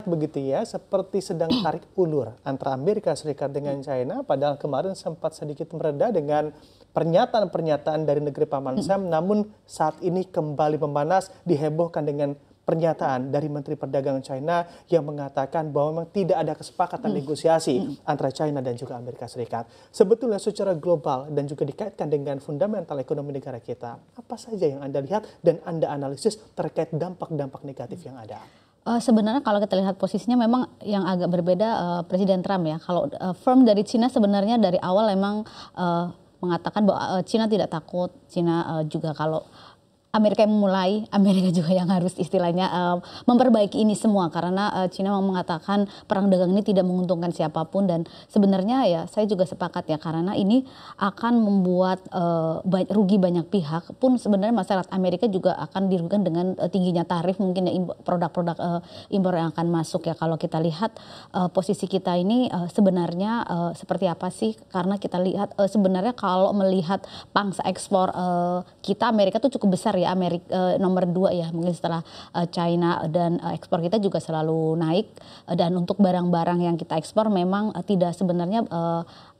terlihat begitu ya, seperti sedang tarik ulur antara Amerika Serikat dengan China, padahal kemarin sempat sedikit mereda dengan pernyataan-pernyataan dari negeri Paman Sam, namun saat ini kembali memanas, dihebohkan dengan pernyataan dari Menteri Perdagangan China yang mengatakan bahwa memang tidak ada kesepakatan negosiasi antara China dan juga Amerika Serikat. Sebetulnya secara global dan juga dikaitkan dengan fundamental ekonomi negara kita, apa saja yang Anda lihat dan Anda analisis terkait dampak-dampak negatif yang ada? Sebenarnya kalau kita lihat posisinya memang yang agak berbeda Presiden Trump ya. Kalau firm dari Cina sebenarnya dari awal memang mengatakan bahwa Cina tidak takut. Cina juga kalau Amerika yang memulai, Amerika juga yang harus istilahnya memperbaiki ini semua karena Cina mengatakan perang dagang ini tidak menguntungkan siapapun dan sebenarnya ya saya juga sepakat ya karena ini akan membuat rugi banyak pihak pun sebenarnya masyarakat Amerika juga akan dirugikan dengan tingginya tarif mungkin ya produk-produk impor yang akan masuk ya kalau kita lihat posisi kita ini sebenarnya seperti apa sih karena kita lihat sebenarnya kalau melihat pangsa ekspor kita Amerika tuh cukup besar ya Amerika nomor 2 ya mungkin setelah China dan ekspor kita juga selalu naik dan untuk barang-barang yang kita ekspor memang tidak sebenarnya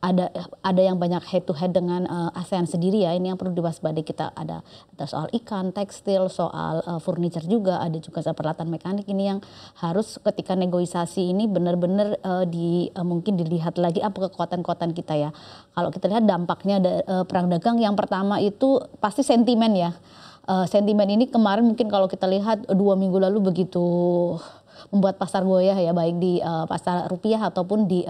ada yang banyak head to head dengan ASEAN sendiri ya ini yang perlu diwaspadai kita ada soal ikan, tekstil, soal furniture juga ada juga soal peralatan mekanik ini yang harus ketika negosiasi ini benar-benar mungkin dilihat lagi apa kekuatan-kekuatan kita ya kalau kita lihat dampaknya perang dagang yang pertama itu pasti sentimen ya. Sentimen ini kemarin mungkin kalau kita lihat 2 minggu lalu begitu membuat pasar goyah ya baik di pasar rupiah ataupun di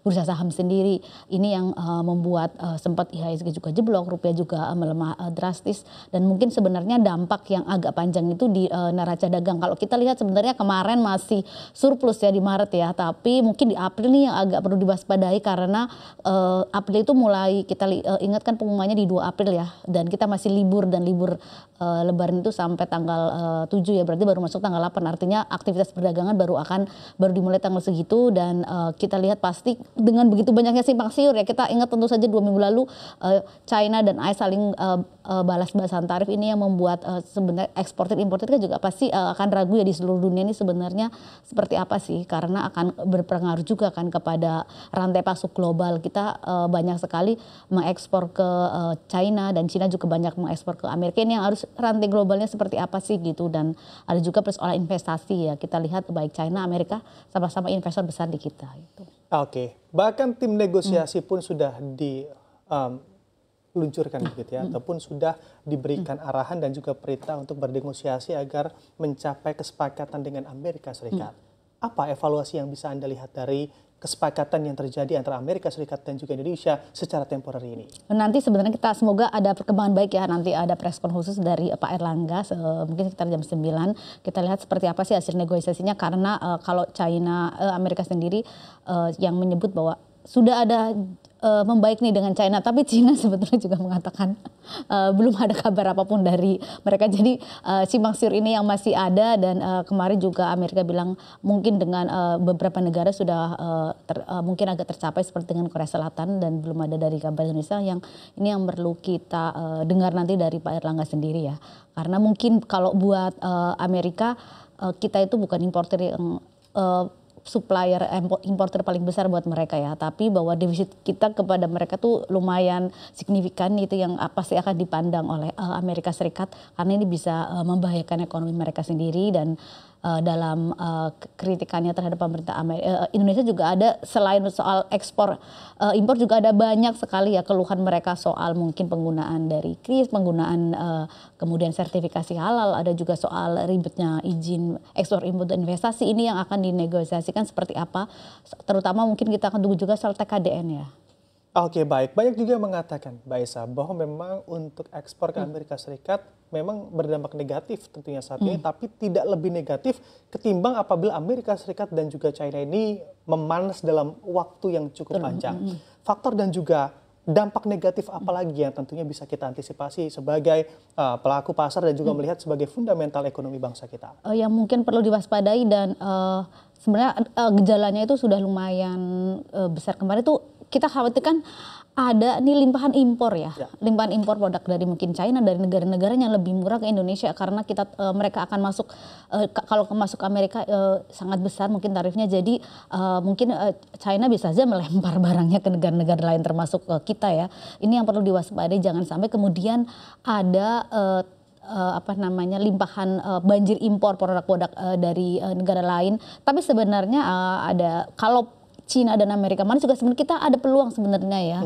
bursa saham sendiri ini yang membuat sempat IHSG juga jeblok rupiah juga melemah drastis dan mungkin sebenarnya dampak yang agak panjang itu di neraca dagang kalau kita lihat sebenarnya kemarin masih surplus ya di Maret ya tapi mungkin di April nih yang agak perlu diwaspadai karena April itu mulai kita ingatkan pengumumannya di 2 April ya dan kita masih libur dan libur Lebaran itu sampai tanggal 7 ya berarti baru masuk tanggal 8 artinya aktivitas perdagangan baru dimulai tanggal segitu dan kita lihat pasti dengan begitu banyaknya simpang siur ya kita ingat tentu saja 2 minggu lalu China dan AS saling balas-balasan tarif ini yang membuat sebenarnya eksportir importir kan juga pasti akan ragu ya di seluruh dunia ini sebenarnya seperti apa sih karena akan berpengaruh juga kan kepada rantai pasok global kita banyak sekali mengekspor ke China dan China juga banyak mengekspor ke Amerika ini yang harus rantai globalnya seperti apa sih gitu dan ada juga persoalan investasi ya kita lihat baik China Amerika sama-sama investor besar di kita itu. Oke, bahkan tim negosiasi pun sudah diluncurkan begitu ya ataupun sudah diberikan arahan dan juga perintah untuk bernegosiasi agar mencapai kesepakatan dengan Amerika Serikat. Apa evaluasi yang bisa Anda lihat dari kesepakatan yang terjadi antara Amerika Serikat dan juga Indonesia secara temporer ini? Nanti sebenarnya kita semoga ada perkembangan baik ya nanti ada preskon khusus dari Pak Erlangga mungkin sekitar jam 9 kita lihat seperti apa sih hasil negosiasinya karena kalau China Amerika sendiri yang menyebut bahwa sudah ada membaik nih dengan China tapi China sebetulnya juga mengatakan belum ada kabar apapun dari mereka jadi simpang siur ini yang masih ada dan kemarin juga Amerika bilang mungkin dengan beberapa negara sudah mungkin agak tercapai seperti dengan Korea Selatan dan belum ada dari kabar Indonesia yang ini yang perlu kita dengar nanti dari Pak Erlangga sendiri ya karena mungkin kalau buat Amerika kita itu bukan importer yang supplier importer paling besar buat mereka ya tapi bahwa defisit kita kepada mereka tuh lumayan signifikan itu yang pasti akan dipandang oleh Amerika Serikat karena ini bisa membahayakan ekonomi mereka sendiri dan dalam kritikannya terhadap pemerintah Indonesia juga ada selain soal ekspor impor juga ada banyak sekali ya keluhan mereka soal mungkin penggunaan dari KRIS penggunaan kemudian sertifikasi halal ada juga soal ribetnya izin ekspor impor dan investasi ini yang akan dinegosiasikan seperti apa terutama mungkin kita akan tunggu juga soal TKDN ya. Oke baik, banyak juga yang mengatakan Mbak Esa bahwa memang untuk ekspor ke Amerika Serikat memang berdampak negatif tentunya saat ini tapi tidak lebih negatif ketimbang apabila Amerika Serikat dan juga China ini memanas dalam waktu yang cukup panjang. Faktor dan juga dampak negatif apa lagi yang tentunya bisa kita antisipasi sebagai pelaku pasar dan juga melihat sebagai fundamental ekonomi bangsa kita? Yang mungkin perlu diwaspadai dan sebenarnya gejalanya itu sudah lumayan besar kemarin tuh kita khawatirkan ada nih limpahan impor ya, Ya. limpahan impor produk dari mungkin China, dari negara-negara yang lebih murah ke Indonesia karena mereka akan masuk kalau masuk Amerika sangat besar mungkin tarifnya, jadi mungkin China bisa saja melempar barangnya ke negara-negara lain termasuk kita ya. Ini yang perlu diwaspadai, jangan sampai kemudian ada limpahan banjir impor produk-produk dari negara lain. Tapi sebenarnya ada, kalau Cina dan Amerika mana juga sebenarnya kita ada peluang sebenarnya ya,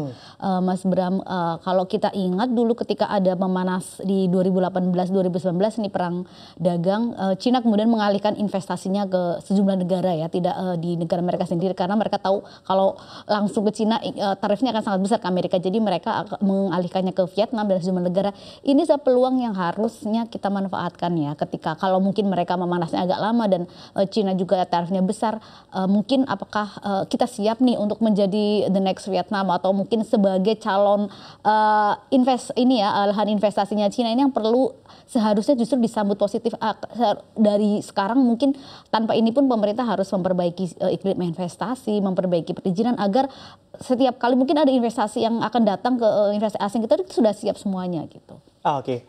Mas Bram. Kalau kita ingat dulu ketika ada memanas di 2018-2019 ini perang dagang, Cina kemudian mengalihkan investasinya ke sejumlah negara ya, tidak di negara mereka sendiri karena mereka tahu kalau langsung ke Cina tarifnya akan sangat besar ke Amerika. Jadi mereka mengalihkannya ke Vietnam dan sejumlah negara. Ini peluang yang harusnya kita manfaatkan ya, ketika kalau mungkin mereka memanasnya agak lama dan Cina juga tarifnya besar, mungkin apakah kita siap nih untuk menjadi the next Vietnam atau mungkin sebagai calon lahan investasinya Cina ini yang perlu seharusnya justru disambut positif dari sekarang. Mungkin tanpa ini pun pemerintah harus memperbaiki iklim investasi, memperbaiki perizinan agar setiap kali mungkin ada investasi yang akan datang ke investasi asing kita sudah siap semuanya gitu. Oke,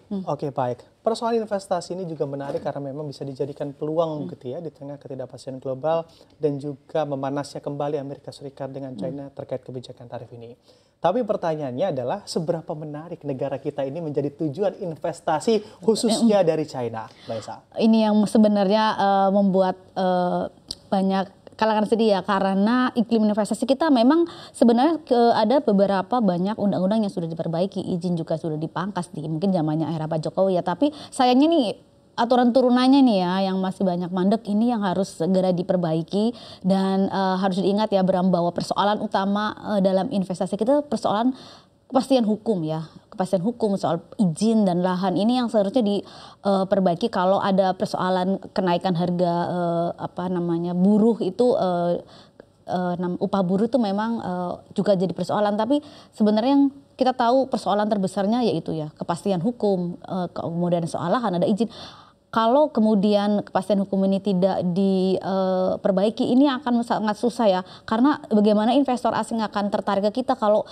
baik. Persoalan investasi ini juga menarik karena memang bisa dijadikan peluang gitu ya di tengah ketidakpastian global dan juga memanasnya kembali Amerika Serikat dengan China terkait kebijakan tarif ini. Tapi pertanyaannya adalah seberapa menarik negara kita ini menjadi tujuan investasi khususnya dari China, Mbak Esa? Ini yang sebenarnya membuat banyak kalangan sedih ya, karena iklim investasi kita memang sebenarnya ada beberapa banyak undang-undang yang sudah diperbaiki, izin juga sudah dipangkas di mungkin zamannya era Pak Jokowi ya, tapi sayangnya nih aturan turunannya nih ya yang masih banyak mandek, ini yang harus segera diperbaiki. Dan harus diingat ya Bram, bahwa persoalan utama dalam investasi kita persoalan kepastian hukum ya, kepastian hukum soal izin dan lahan ini yang seharusnya diperbaiki. Kalau ada persoalan kenaikan harga buruh itu upah buruh itu memang juga jadi persoalan, tapi sebenarnya yang kita tahu persoalan terbesarnya yaitu ya kepastian hukum, kemudian soal lahan, ada izin. Kalau kemudian kepastian hukum ini tidak diperbaiki, ini akan sangat susah ya, karena bagaimana investor asing akan tertarik ke kita kalau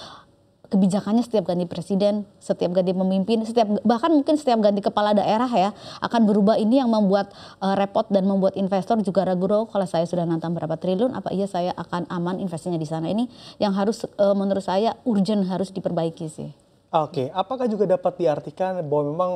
kebijakannya setiap ganti presiden, setiap ganti pemimpin, bahkan mungkin setiap ganti kepala daerah ya akan berubah. Ini yang membuat repot dan membuat investor juga ragu, kalau saya sudah nanam berapa triliun, apa iya saya akan aman investasinya di sana. Ini yang harus menurut saya urgent harus diperbaiki sih. Oke, apakah juga dapat diartikan bahwa memang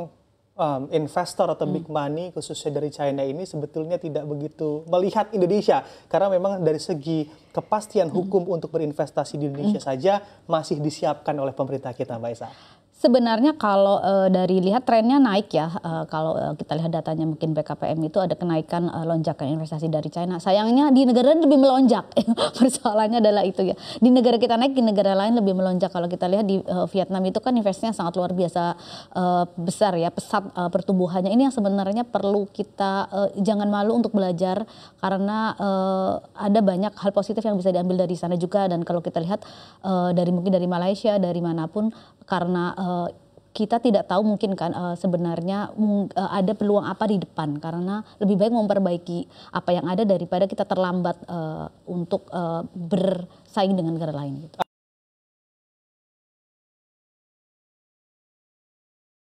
investor atau big money khususnya dari China ini sebetulnya tidak begitu melihat Indonesia karena memang dari segi kepastian hukum untuk berinvestasi di Indonesia saja masih disiapkan oleh pemerintah kita, Mbak Esa? Sebenarnya kalau dari lihat trennya naik ya, kalau kita lihat datanya mungkin BKPM itu ada kenaikan lonjakan investasi dari China. Sayangnya di negara lain lebih melonjak, persoalannya adalah itu ya. Di negara kita naik, di negara lain lebih melonjak. Kalau kita lihat di Vietnam itu kan investasinya sangat luar biasa besar ya, pesat pertumbuhannya. Ini yang sebenarnya perlu kita jangan malu untuk belajar karena ada banyak hal positif yang bisa diambil dari sana juga. Dan kalau kita lihat mungkin dari Malaysia, dari manapun, karena kita tidak tahu mungkin kan sebenarnya ada peluang apa di depan, karena lebih baik memperbaiki apa yang ada daripada kita terlambat untuk bersaing dengan negara lain gitu.